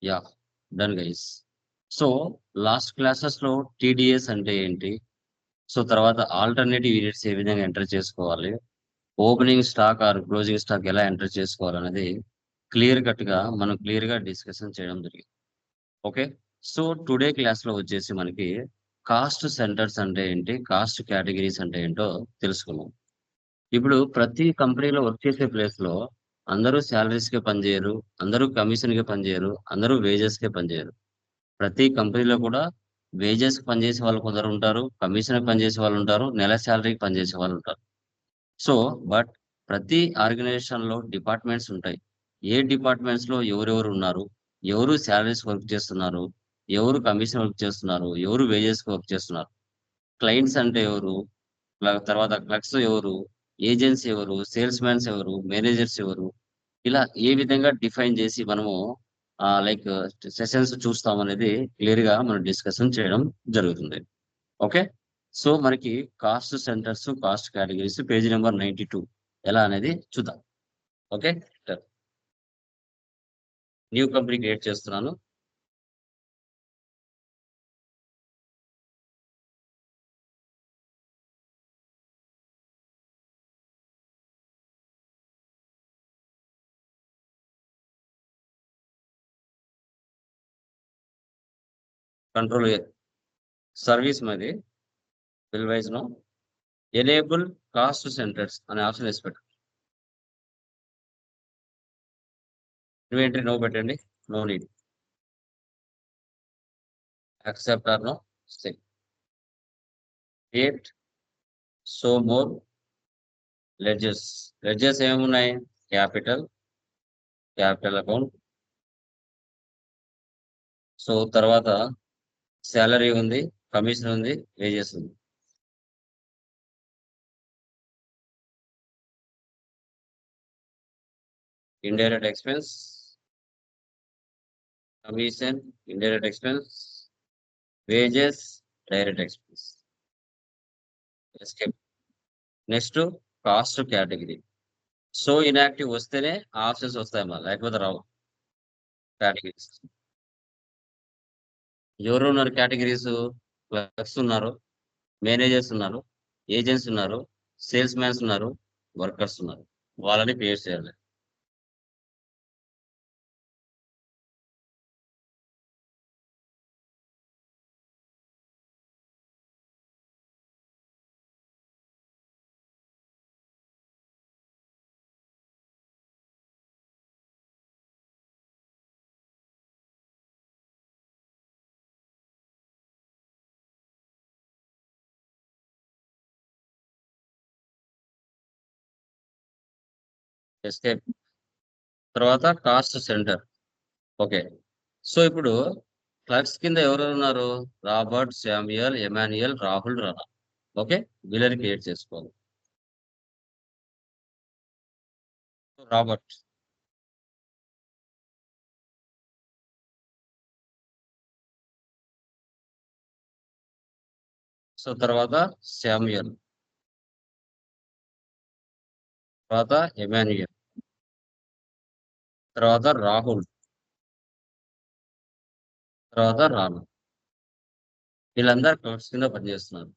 Yeah! Done guys. So, last క్లాసెస్‌లో TDS అంటే ఏంటి? సో, తర్వాత ఆల్టర్‌నేటివ్ యూనిట్స్ ఏ విధంగా ఎంటర్ చేసుకోవాలి? Opening stock or closing stock ఎలా ఎంటర్ చేసుకోవాలనేది మనం క్లియర్‌గా డిస్కషన్ చేయడం జరిగింది. ఓకే. సో, టుడే క్లాస్‌లో వచ్చేసి మనకి కాస్ట్ సెంటర్స్ అంటే ఏంటి? కాస్ట్ కేటగరీస్ అంటే ఏంటో తెలుసుకుందాం. ఇప్పుడు ప్రతి కంపెనీలో వర్క్ చేసే ప్లేస్‌లో అందరూ సాలరీస్‌కే పనిజేయరు. అందరూ కమిషన్‌కే పనిజేయరు. అందరూ వేజెస్‌కే పనిజేయరు. ప్రతి కంపెనీలో కూడా వేజెస్‌కి పనిచేసే వాళ్ళు కొందరుంటారు. కమిషన్‌కి పనిచేసే వాళ్ళుంటారు. నెల సాలరీకి పనిచేసే వాళ్ళుంటారు. సో, బట్ ప్రతి ఆర్గనైజేషన్‌లో డిపార్ట్‌మెంట్స్ ఉంటాయి. ఏ డిపార్ట్‌మెంట్స్‌లో ఎవరెవరున్నారు? ఎవరు సాలరీస్ వర్క్ చేస్తున్నారు? ఎవరు కమిషన్ వర్క్ చేస్తున్నారు? ఎవరు వేజెస్‌కి వర్క్ చేస్తున్నారు? క్లయింట్స్ అంటే ఎవరు? తర్వాత క్లర్క్స్ ఎవరు? ఏజెంట్స్ ఎవరు? సేల్స్‌మాన్స్ ఎవరు? మేనేజర్స్ ఎవరు? ఇలా ఏ విధంగా డిఫైన్ చేసి మనము లైక్ సెషన్స్ చూస్తామనేది క్లియర్‌గా మనం డిస్కషన్ చేయడం జరుగుతుంది. ఓకే. సో, మనకి cost centres, cost categories page number 92 ఎలా అనేది చూద్దాం. Okay. Done. New company create చేస్తున్నాను. కంట్రోల్ ఎ సర్వీస్ మాది bill wise no enable cost centres అనే ఆప్షన్ ఏసి పెట్టండి. ఇన్వెంటరీ నో పెట్టండి. No need. Accept or no. Save. Create. Show more ledgers. Ledgers ఏమేమున్నాయి? Capital, capital account. సో, తర్వాత salary ఉంది, commission ఉంది, వేజెస్ ఉంది. Indirect expense, commission, indirect expense, wages, direct expense. Escape. Next cost category. Show inactive వస్తేనే ఆ options వస్తాయమ్మా. లేకపోతే రావు కేటగరీస్. ఎవరున్నారు కేటగరీస్? క్లర్క్స్ ఉన్నారు, మేనేజర్స్ ఉన్నారు, ఏజెంట్స్ ఉన్నారు, సేల్స్ మాన్స్ ఉన్నారు, వర్కర్స్ ఉన్నారు. వాళ్ళని క్రియేట్ చేయాలి. ఎస్కేప్. తర్వాత కాస్ట్ సెంటర్. ఓకే. సో, ఇప్పుడు క్లర్క్స్ కింద ఎవరెవరున్నారు? Robert, Samuel, Emmanuel, Rahul, Rana. Okay. వీళ్ళని క్రియేట్ చేసుకోవాలి. రాబర్ట్. సో, తర్వాత శామ్యూయల్. తర్వాత ఎమాన్యుయల్. తర్వాత రాహుల్. తర్వాత రానా. వీళ్ళందరూ క్లర్క్స్ కింద పనిచేస్తున్నారు.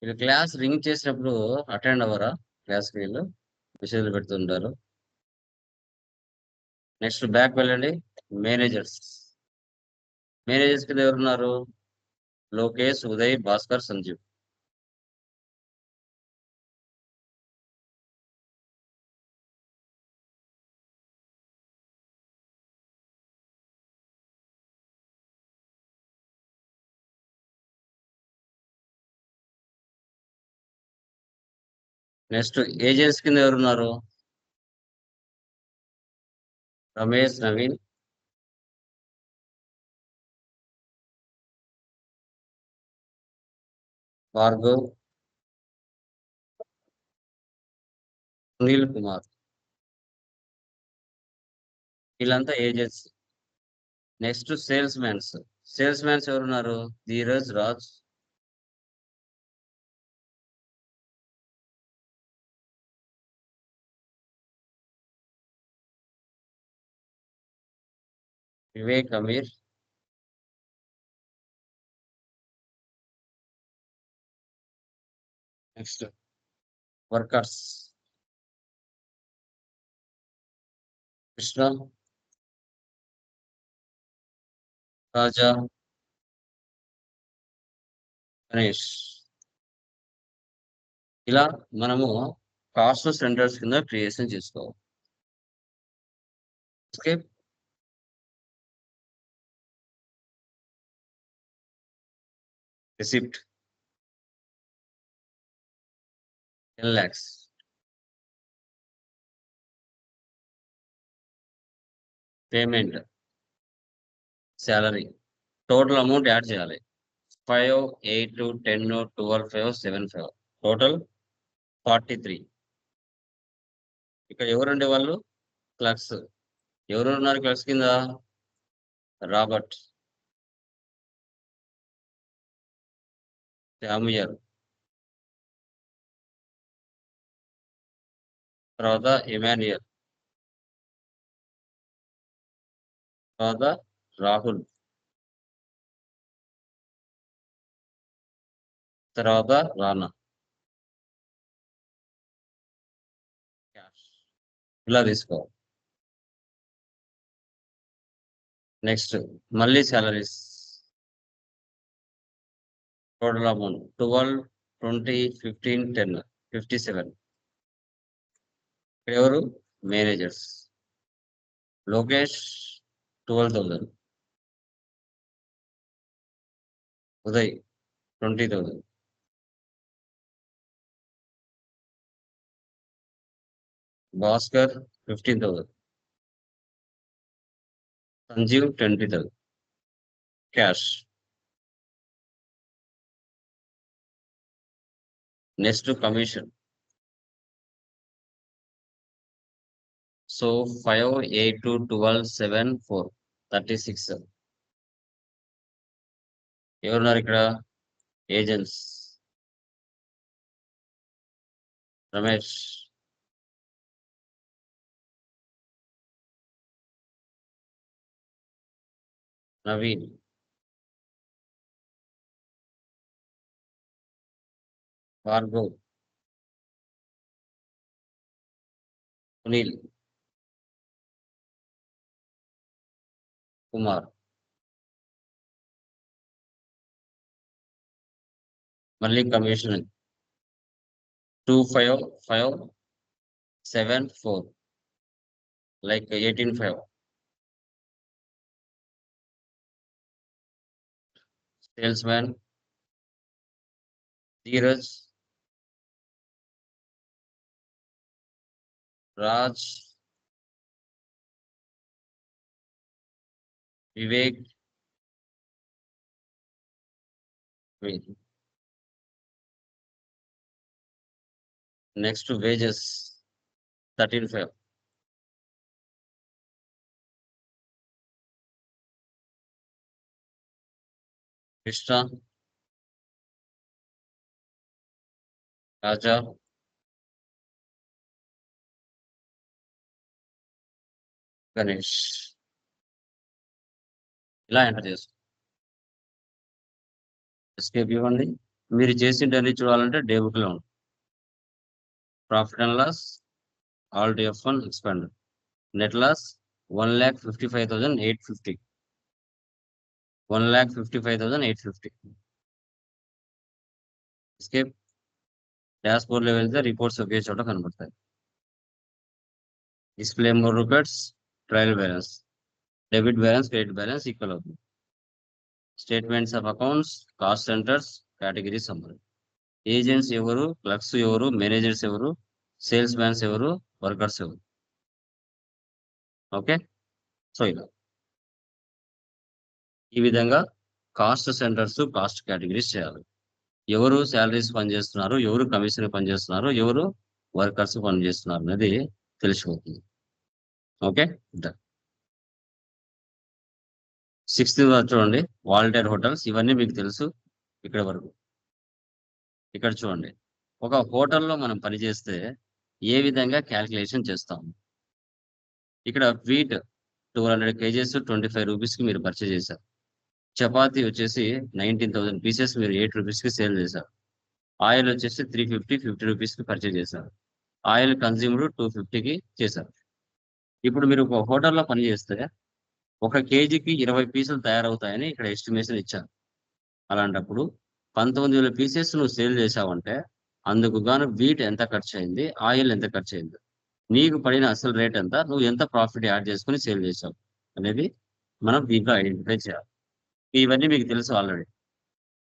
వీళ్ళు క్లాస్ రింగ్ చేసినప్పుడు అటెండ్ అవ్వరా? క్లాస్‌కి వీళ్ళు మెసేజ్‌లు పెడుతుంటారు. నెక్స్ట్ బ్యాక్ వెళ్ళండి. మేనేజర్స్. మేనేజర్స్ కింద ఎవరున్నారు? లోకేష్, ఉదయ్, భాస్కర్, సంజీవ్. నెక్స్ట్ ఏజెంట్స్ కింద ఎవరున్నారు? రమేష్, నవీన్, భార్గవ్, సునీల్ కుమార్. వీళ్ళంతా agents. Next sales mans. Sales mans ఎవరున్నారు? Dheeraj, Raj, Vivek Amir, next workers Krishna, Raja, Ganesh. ఇలా మనము కాస్ట్ సెంటర్స్ కింద క్రియేషన్ చేసుకోవాలి. Okay, receipt 10 lakhs, payment salary, total amount add చేయాలి. 5, 8, 10, 12, 5, 7, 5, టోటల్ 43. ఇక్కడ ఎవరండి వాళ్ళు? క్లర్క్స్. ఎవరు ఉన్నారు క్లర్క్స్ కింద? రాబర్ట్, శామ్యూయల్, తర్వాత ఎమాన్యుయల్, తర్వాత రాహుల్, తర్వాత రానా. ఇలా తీసుకోవాలి. నెక్స్ట్ మళ్ళీ శాలరీస్, టోటల్ అమౌంట్ 12, 20, 15, 10, 57. ఇక్కడ ఎవరు? Managers. Lokesh 12,000, Uday 20,000, Bhaskar 15,000, Sanjeev 20,000 cash. Next commission. So 5, 8, 12, 7, 4, 36. ఎవరున్నారు ఇక్కడ? ఏజెంట్స్. రమేష్, నవీన్, భార్గవ్, సునీల్, కుమార్. మళ్ళీ commission 2, 5, 5, 7, 4, like 18, 5. Salesman Dheeraj, Raj, Vivek, next wages 13, 5. Krishna, Raja, Ganesh. ఇలా ఎంటర్ చేసుకో. ఎస్కేప్ ఇవ్వండి. మీరు చేసింటన్ని చూడాలంటే డే బుక్ లో ఉంది. Profit and loss, all F1 expand. Net loss 1,55,850, 1,55,850. Escape. Dashboard లో వెళ్తే రిపోర్ట్స్ ఒకే చోట కనబడతాయి. Display more records, trial balance, debit balance, credit balance equal అవుతుంది. Statements of accounts, cost centres, category summary. Agents ఎవరు, clerks ఎవరు, managers ఎవరు, salesmans ఎవరు, వర్కర్స్ ఎవరు. ఓకే, సో ఇలా ఈ విధంగా కాస్ట్ సెంటర్స్, కాస్ట్ కేటగిరీస్ చేయాలి. ఎవరు శాలరీస్ పనిచేస్తున్నారు, ఎవరు కమిషన్ పనిచేస్తున్నారు, ఎవరు వర్కర్స్ పనిచేస్తున్నారు అనేది తెలిసిపోతుంది. ఓకే, సిక్స్త్ చూడండి, వాలంటీర్ హోటల్స్. ఇవన్నీ మీకు తెలుసు ఇక్కడ వరకు. ఇక్కడ చూడండి, ఒక హోటల్లో మనం పనిచేస్తే ఏ విధంగా క్యాల్కులేషన్ చేస్తాం. ఇక్కడ వీట్ 1200 కేజెస్ 25 రూపీస్కి మీరు పర్చేజ్ చేశారు. చపాతీ వచ్చేసి 19,000 పీసెస్ మీరు 8 రూపీస్కి సేల్ చేశారు. ఆయిల్ వచ్చేసి 350 రూపీస్కి పర్చేజ్ చేశారు. ఆయిల్ కన్జ్యూమ్డ్ 250కి చేశారు. ఇప్పుడు మీరు ఒక హోటల్లో పని చేస్తే ఒక కేజీకి 20 పీసులు తయారవుతాయని ఇక్కడ ఎస్టిమేషన్ ఇచ్చారు. అలాంటప్పుడు 19,000 పీసెస్ నువ్వు సేల్ చేశావంటే అందుకు గాను వీట్ ఎంత ఖర్చు అయింది, ఆయిల్ ఎంత ఖర్చు అయింది, నీకు పడిన అసలు రేట్ ఎంత, నువ్వు ఎంత ప్రాఫిట్ యాడ్ చేసుకుని సేల్ చేశావు అనేది మనం దీంట్లో ఐడెంటిఫై చేయాలి. ఇవన్నీ మీకు తెలుసు ఆల్రెడీ.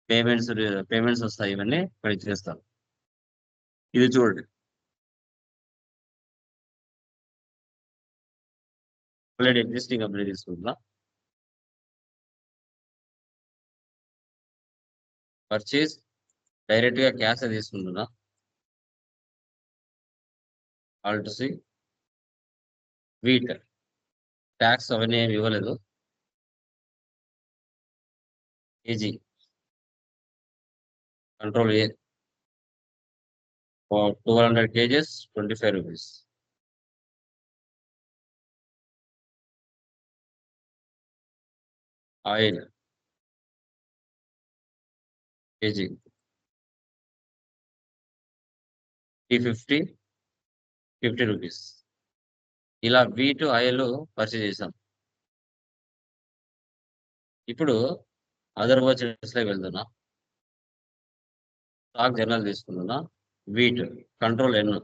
పేమెంట్స్ వస్తాయి, ఇవన్నీ ఇక్కడ చేస్తాం. ఇది చూడండి, ఆల్రెడీ ఎగ్జిస్టింగ్ కంపెనీ తీసుకుంటున్నా. పర్చేస్ డైరెక్ట్ గా క్యాష్ తీసుకుంటున్నా. ఆల్ట్ సి వీట్ ట్యాక్స్ అవన్నీ ఏమి ఇవ్వలేదు. KG control A 1200 KGs 25 rupees. Oil KG 50 rupees. ఇలా వీట్ ఆయిల్ పర్చేజ్ చేసాం. ఇప్పుడు అదర్ పర్చేస్ లో వెళ్తున్నా. స్టాక్ జర్నల్ తీసుకుంటున్నా. Wheat control N.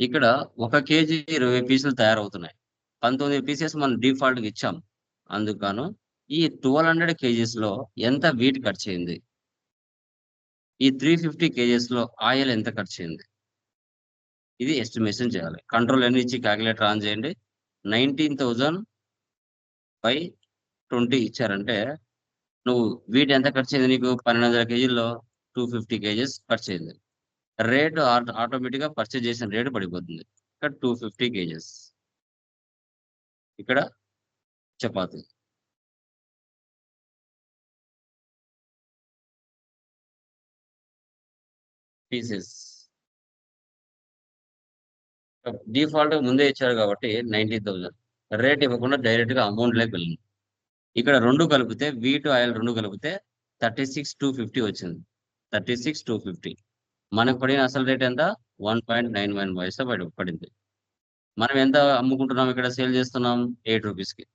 ఇక్కడ 1 కేజీ 20 పీసులు తయారవుతున్నాయి. 19 పీసెస్ మనం డిఫాల్ట్గా ఇచ్చాం. అందుకను ఈ 1200 కేజీస్ లో ఎంత వీట్ ఖర్చు అయింది, ఈ 350 కేజీస్ లో ఆయిల్ ఎంత ఖర్చు అయింది, ఇది ఎస్టిమేషన్ చేయాలి. కంట్రోల్ ఎన్ ఇచ్చి క్యాలిక్యులేటర్ ఆన్ చేయండి. 19,000/20 ఇచ్చారంటే నువ్వు వీట్ ఎంత ఖర్చు అయింది, నీకు 1200 కేజీల్లో 250 కేజీస్ ఖర్చు అయింది. రేటు ఆటోమేటిక్ గా పర్చేజ్ చేసిన రేటు పడిపోతుంది. ఇక్కడ 250 కేజెస్. ఇక్కడ చపాతీ పీసెస్ డిఫాల్ట్ ముందే ఇచ్చారు కాబట్టి 19,000. రేట్ ఇవ్వకుండా డైరెక్ట్ గా అమౌంట్ లేక వెళ్ళింది. ఇక్కడ రెండు కలిపితే వీట్ ఆయిల్ రెండు కలిపితే 36,250 వచ్చింది. 36,250. మనకు పడిన అసలు రేట్ ఎంత? 1.91 పైసా పడింది. మనం ఎంత అమ్ముకుంటున్నాం, ఇక్కడ సేల్ చేస్తున్నాం 8 రూపీస్కి.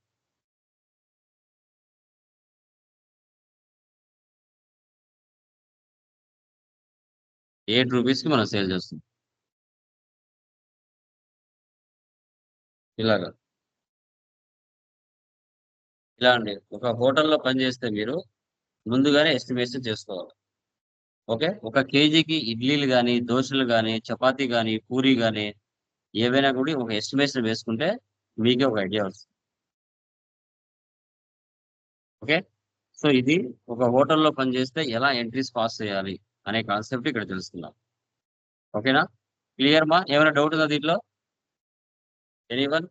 రూపీస్కి మనం సేల్ చేస్తున్నాం. ఇలా అండి, ఒక హోటల్లో పనిచేస్తే మీరు ముందుగానే ఎస్టిమేషన్ చేసుకోవాలి. ఓకే, 1 కేజీకి ఇడ్లీలు కానీ, దోశలు కానీ, చపాతీ కానీ, పూరి కానీ ఏవైనా కూడా ఒక ఎస్టిమేషన్ వేసుకుంటే మీకే ఒక ఐడియా వస్తుంది. ఓకే, సో ఇది ఒక హోటల్లో పనిచేస్తే ఎలా ఎంట్రీస్ పాస్ చేయాలి అనే కాన్సెప్ట్ ఇక్కడ తెలుసుకుందాం. ఓకేనా? క్లియర్ మా? ఏమైనా డౌట్ ఉందా దీంట్లో? ఎనీవన్?